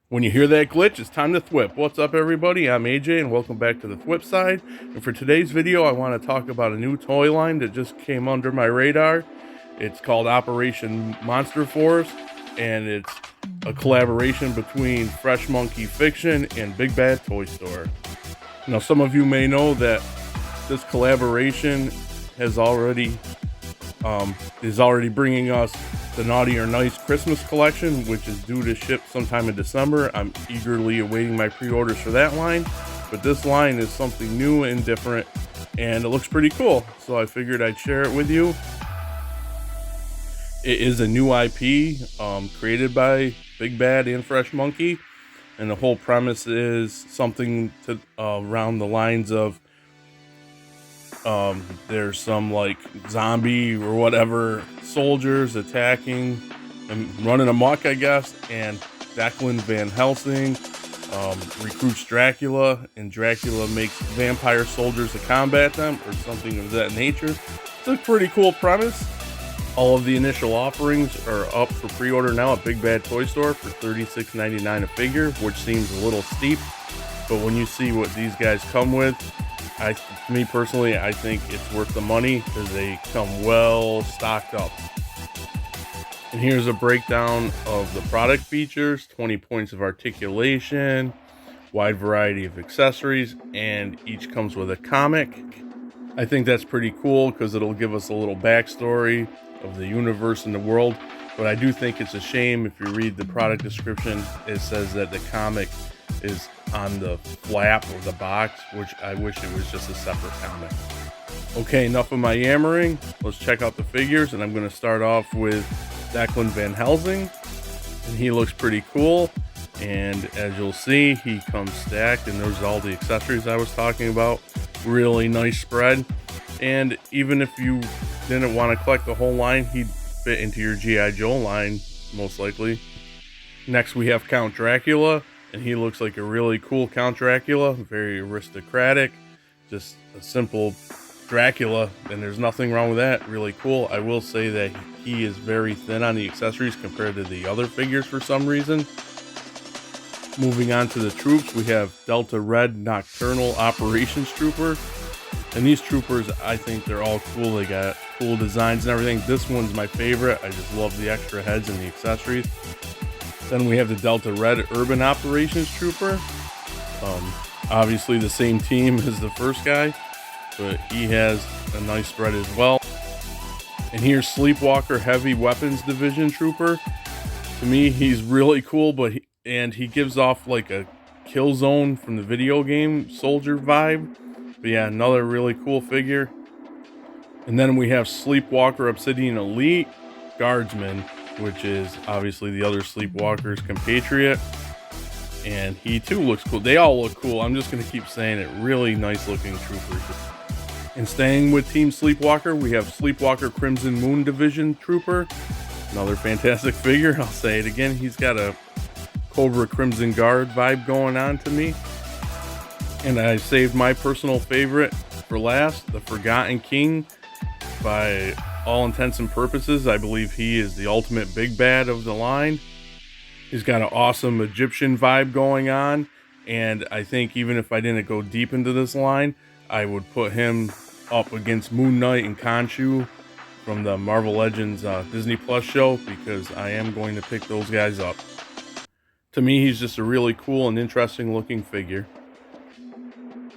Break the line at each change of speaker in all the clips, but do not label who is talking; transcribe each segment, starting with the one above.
When you hear that glitch, it's time to thwip. What's up, everybody? I'm AJ, and welcome back to the Thwip Side. And for today's video, I want to talk about a new toy line that just came under my radar. It's called Operation Monster Force, and it's a collaboration between Fresh Monkey Fiction and Big Bad Toy Store. Now, some of you may know that this collaboration has already is already bringing us the Naughty or Nice Christmas collection, which is due to ship sometime in December. I'm eagerly awaiting my pre-orders for that line, but this line is something new and different, and it looks pretty cool, so I figured I'd share it with you. It is a new IP created by Big Bad and Fresh Monkey, and the whole premise is something to around the lines of there's some like zombie or whatever soldiers attacking and running amok, I guess, and Declan Van Helsing recruits Dracula, and Dracula makes vampire soldiers to combat them or something of that nature. It's a pretty cool premise. All of the initial offerings are up for pre-order now at Big Bad Toy Store for $36.99 a figure, which seems a little steep, but when you see what these guys come with, me personally, I think it's worth the money because they come well stocked up. And here's a breakdown of the product features: 20 points of articulation, wide variety of accessories, and each comes with a comic. I think that's pretty cool because it'll give us a little backstory of the universe and the world. But I do think it's a shame, if you read the product description, it says that the comic is on the flap of the box, which I wish it was just a separate comic. Okay, enough of my yammering. Let's check out the figures, and I'm going to start off with Declan Van Helsing, and he looks pretty cool. And as you'll see, he comes stacked, and there's all the accessories I was talking about. Really nice spread, and even if you didn't want to collect the whole line, he'd fit into your G.I. Joe line, most likely. Next, we have Count Dracula, and he looks like a really cool Count Dracula, very aristocratic, just a simple Dracula, and there's nothing wrong with that. Really cool. I will say that he is very thin on the accessories compared to the other figures for some reason. Moving on to the troops, we have Delta Red Nocturnal Operations Trooper, and these troopers, I think they're all cool. They got cool designs and everything. This one's my favorite. I just love the extra heads and the accessories. Then we have the Delta Red Urban Operations Trooper. Obviously the same team as the first guy, but he has a nice spread as well. And here's Sleepwalker Heavy Weapons Division Trooper. To me, he's really cool, but he gives off like a Killzone from the video game soldier vibe. But yeah, another really cool figure. And then we have Sleepwalker Obsidian Elite Guardsman, which is obviously the other Sleepwalker's compatriot, and he too looks cool. They all look cool. I'm just going to keep saying it. Really nice looking troopers. And staying with Team Sleepwalker, we have Sleepwalker Crimson Moon Division Trooper. Another fantastic figure. I'll say it again. He's got a Cobra Crimson Guard vibe going on to me. And I saved my personal favorite for last, the Forgotten King. By all intents and purposes, I believe he is the ultimate big bad of the line. He's got an awesome Egyptian vibe going on, and I think even if I didn't go deep into this line, I would put him up against Moon Knight and Khonshu from the Marvel Legends Disney Plus show, because I am going to pick those guys up. To me, he's just a really cool and interesting looking figure.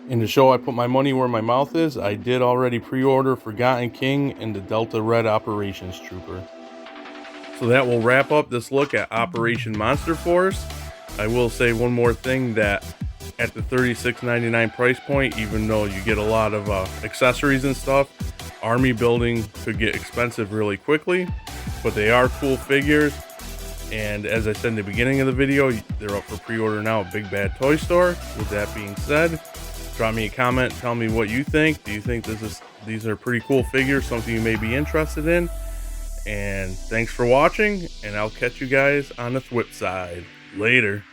In the show, I put my money where my mouth is. I did already pre-order Forgotten King and the Delta Red Operations Trooper. So that will wrap up this look at Operation Monster Force. I will say one more thing, that at the $36.99 price point, even though you get a lot of accessories and stuff, army building could get expensive really quickly, but they are cool figures. And as I said in the beginning of the video, they're up for pre-order now at Big Bad Toy Store. With that being said, drop me a comment, tell me what you think. Do you think these are pretty cool figures, something you may be interested in? And thanks for watching, and I'll catch you guys on the Thwip Side. Later.